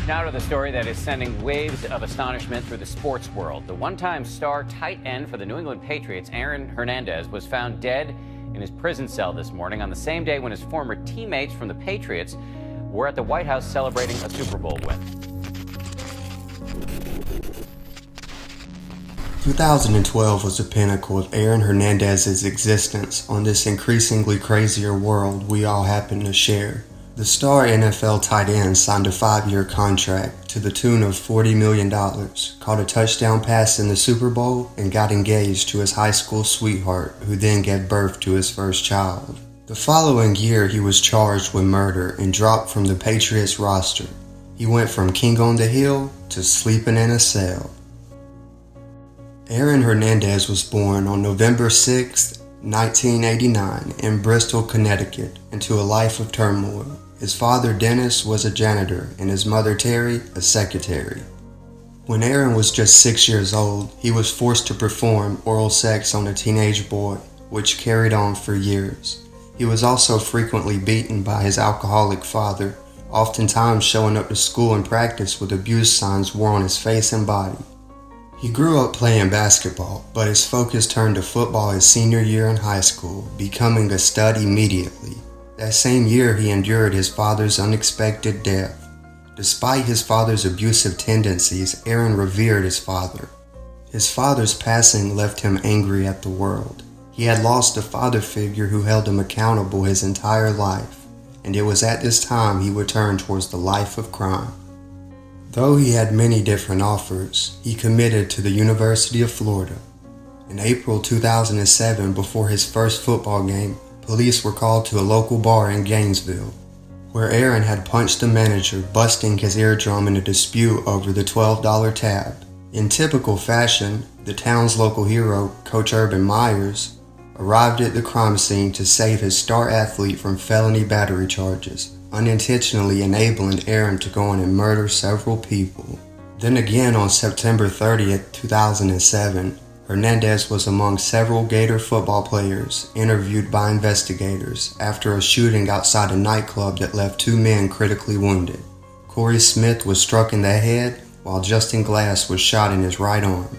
Now to the story that is sending waves of astonishment through the sports world. The one-time star tight end for the New England Patriots, Aaron Hernandez, was found dead in his prison cell this morning on the same day when his former teammates from the Patriots were at the White House celebrating a Super Bowl win. 2012 was the pinnacle of Aaron Hernandez's existence on this increasingly crazier world we all happen to share. The star NFL tight end signed a 5-year contract to the tune of $40 million, caught a touchdown pass in the Super Bowl, and got engaged to his high school sweetheart, who then gave birth to his first child. The following year, he was charged with murder and dropped from the Patriots roster. He went from king on the hill to sleeping in a cell. Aaron Hernandez was born on November 6, 1989, in Bristol, Connecticut, into a life of turmoil. His father, Dennis, was a janitor, and his mother, Terry, a secretary. When Aaron was just 6 years old, he was forced to perform oral sex on a teenage boy, which carried on for years. He was also frequently beaten by his alcoholic father, oftentimes showing up to school and practice with abuse signs worn on his face and body. He grew up playing basketball, but his focus turned to football his senior year in high school, becoming a stud immediately. That same year, he endured his father's unexpected death. Despite his father's abusive tendencies, Aaron revered his father. His father's passing left him angry at the world. He had lost a father figure who held him accountable his entire life, and it was at this time he would turn towards the life of crime. Though he had many different offers, he committed to the University of Florida. In April 2007, before his first football game, police were called to a local bar in Gainesville, where Aaron had punched the manager, busting his eardrum in a dispute over the $12 tab. In typical fashion, the town's local hero, Coach Urban Myers, arrived at the crime scene to save his star athlete from felony battery charges, unintentionally enabling Aaron to go on and murder several people. Then again on September 30th, 2007, Hernandez was among several Gator football players interviewed by investigators after a shooting outside a nightclub that left 2 men critically wounded. Corey Smith was struck in the head, while Justin Glass was shot in his right arm.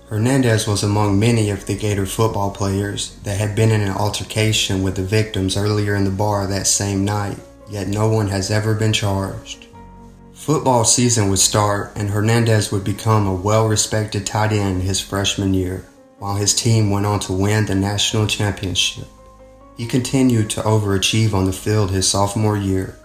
Hernandez was among many of the Gator football players that had been in an altercation with the victims earlier in the bar that same night, yet no one has ever been charged. Football season would start, and Hernandez would become a well-respected tight end his freshman year, while his team went on to win the national championship. He continued to overachieve on the field his sophomore year.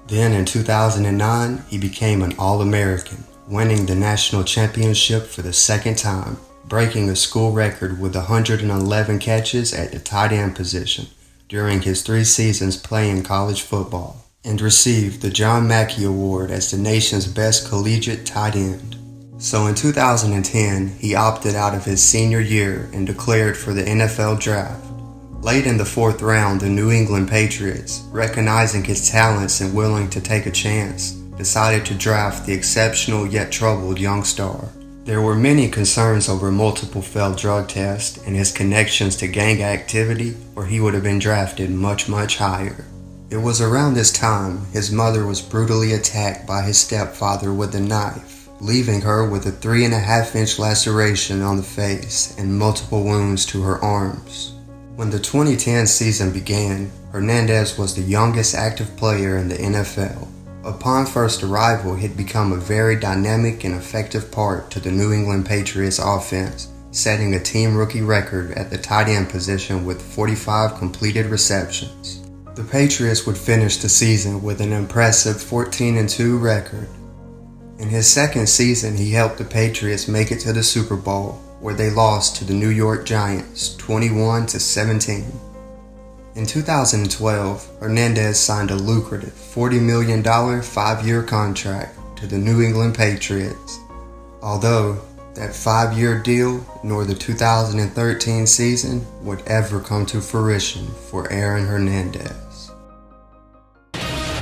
Then in 2009, he became an All-American, winning the national championship for the second time, breaking a school record with 111 catches at the tight end position during his 3 seasons playing college football, and received the John Mackey Award as the nation's best collegiate tight end. So in 2010, he opted out of his senior year and declared for the NFL draft. Late in the 4th round, the New England Patriots, recognizing his talents and willing to take a chance, decided to draft the exceptional yet troubled young star. There were many concerns over multiple failed drug tests and his connections to gang activity, or he would have been drafted much higher. It was around this time his mother was brutally attacked by his stepfather with a knife, leaving her with a 3.5-inch laceration on the face and multiple wounds to her arms. When the 2010 season began, Hernandez was the youngest active player in the NFL. Upon first arrival, he had become a very dynamic and effective part to the New England Patriots offense, setting a team rookie record at the tight end position with 45 completed receptions. The Patriots would finish the season with an impressive 14-2 record. In his second season, he helped the Patriots make it to the Super Bowl, where they lost to the New York Giants 21-17. In 2012, Hernandez signed a lucrative $40 million 5-year contract to the New England Patriots. Although that 5-year deal nor the 2013 season would ever come to fruition for Aaron Hernandez.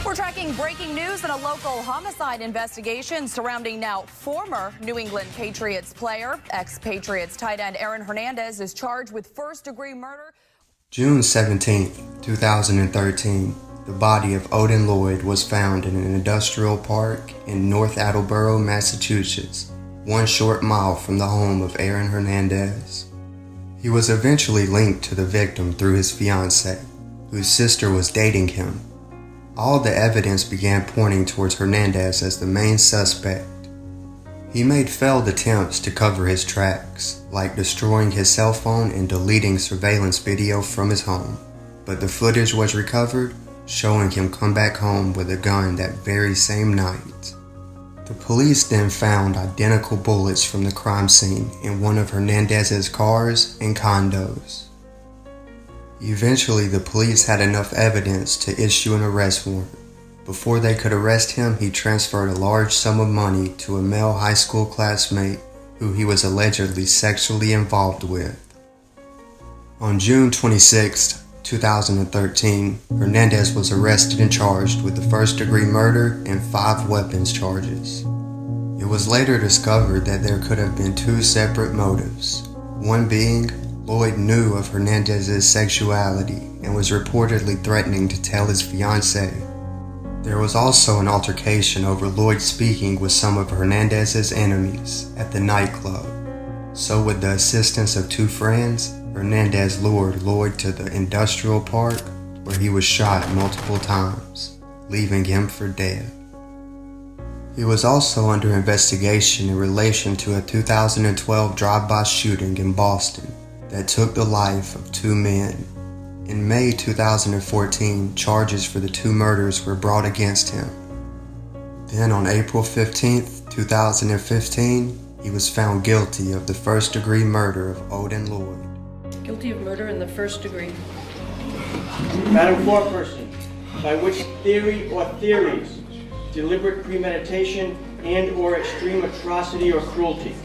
We're tracking breaking news in a local homicide investigation surrounding now former New England Patriots player. Ex-Patriots tight end Aaron Hernandez is charged with first-degree murder. June 17, 2013, the body of Odin Lloyd was found in an industrial park in North Attleboro, Massachusetts, 1 short mile from the home of Aaron Hernandez. He was eventually linked to the victim through his fiancée, whose sister was dating him. All the evidence began pointing towards Hernandez as the main suspect. He made failed attempts to cover his tracks, like destroying his cell phone and deleting surveillance video from his home, but the footage was recovered, showing him come back home with a gun that very same night. The police then found identical bullets from the crime scene in one of Hernandez's cars and condos. Eventually, the police had enough evidence to issue an arrest warrant. Before they could arrest him, he transferred a large sum of money to a male high school classmate who he was allegedly sexually involved with. On June 26, 2013, Hernandez was arrested and charged with the first-degree murder and 5 weapons charges. It was later discovered that there could have been 2 separate motives, one being Lloyd knew of Hernandez's sexuality and was reportedly threatening to tell his fiancée. There was also an altercation over Lloyd speaking with some of Hernandez's enemies at the nightclub. So with the assistance of 2 friends, Hernandez lured Lloyd to the industrial park where he was shot multiple times, leaving him for dead. He was also under investigation in relation to a 2012 drive-by shooting in Boston that took the life of 2 men. In May 2014, charges for the 2 murders were brought against him. Then on April 15, 2015, he was found guilty of the first-degree murder of Odin Lloyd. Guilty of murder in the first degree. Madam Foreperson, by which theory or theories, deliberate premeditation and/or extreme atrocity or cruelty?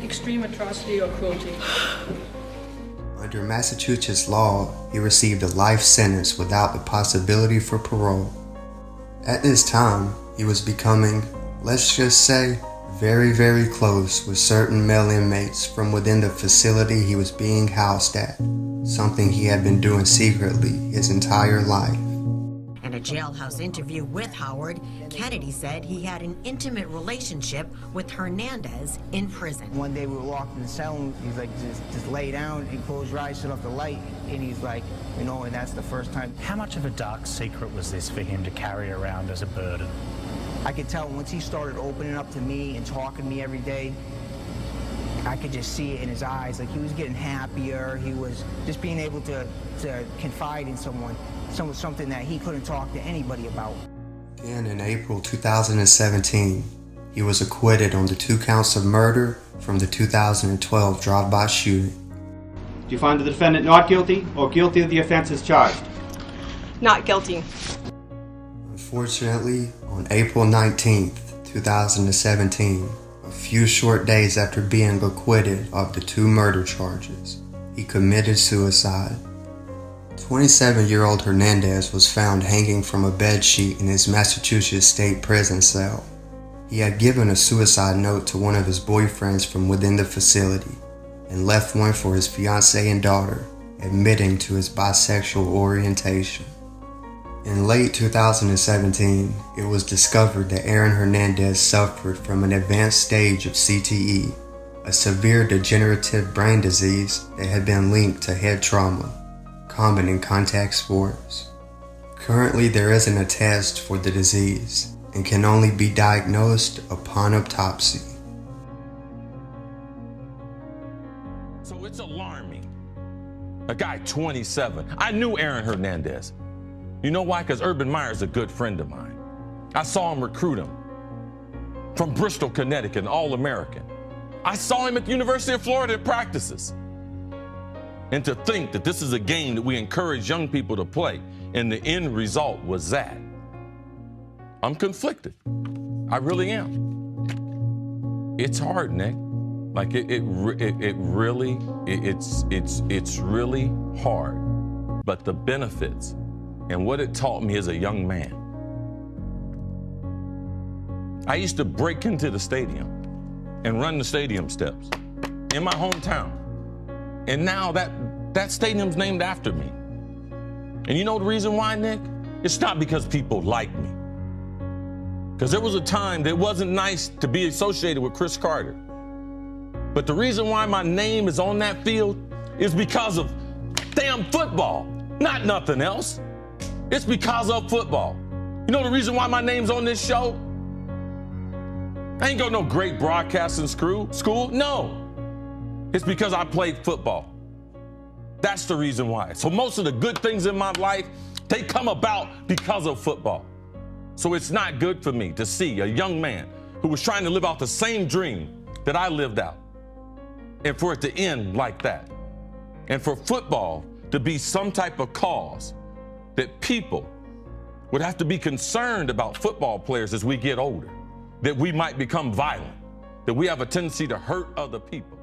Extreme atrocity or cruelty. Under Massachusetts law, he received a life sentence without the possibility for parole. At this time, he was becoming, let's just say, very, very close with certain male inmates from within the facility he was being housed at, something he had been doing secretly his entire life. In a jailhouse interview with Howard, Kennedy said he had an intimate relationship with Hernandez in prison. One day we were locked in the cell and he's like, just lay down and close your eyes, shut off the light. And he's like, you know, and that's the first time. How much of a dark secret was this for him to carry around as a burden? I could tell once he started opening up to me and talking to me every day, I could just see it in his eyes. Like he was getting happier. He was just being able to confide in someone, something that he couldn't talk to anybody about. Then in April 2017, he was acquitted on the 2 counts of murder from the 2012 drive-by shooting. Do you find the defendant not guilty or guilty of the offenses charged? Not guilty. Unfortunately, on April 19, 2017, a few short days after being acquitted of the 2 murder charges, he committed suicide. 27-year-old Hernandez was found hanging from a bedsheet in his Massachusetts state prison cell. He had given a suicide note to one of his boyfriends from within the facility and left one for his fiancée and daughter, admitting to his bisexual orientation. In late 2017, it was discovered that Aaron Hernandez suffered from an advanced stage of CTE, a severe degenerative brain disease that had been linked to head trauma, common in contact sports. Currently, there isn't a test for the disease and can only be diagnosed upon autopsy. So it's alarming. A guy 27. I knew Aaron Hernandez. You know why? Because Urban Meyer's a good friend of mine. I saw him recruit him from Bristol, Connecticut, an All-American. I saw him at the University of Florida at practices. And to think that this is a game that we encourage young people to play, and the end result was that. I'm conflicted. I really am. It's hard, Nick. Like it's really hard. But the benefits and what it taught me as a young man. I used to break into the stadium and run the stadium steps in my hometown. And now that stadium's named after me. And you know the reason why, Nick? It's not because people like me. Because there was a time that it wasn't nice to be associated with Chris Carter. But the reason why my name is on that field is because of damn football, not nothing else. It's because of football. You know the reason why my name's on this show? I ain't go no great broadcasting school. No. It's because I played football. That's the reason why. So most of the good things in my life, they come about because of football. So it's not good for me to see a young man who was trying to live out the same dream that I lived out, and for it to end like that. And for football to be some type of cause that people would have to be concerned about football players as we get older, that we might become violent, that we have a tendency to hurt other people.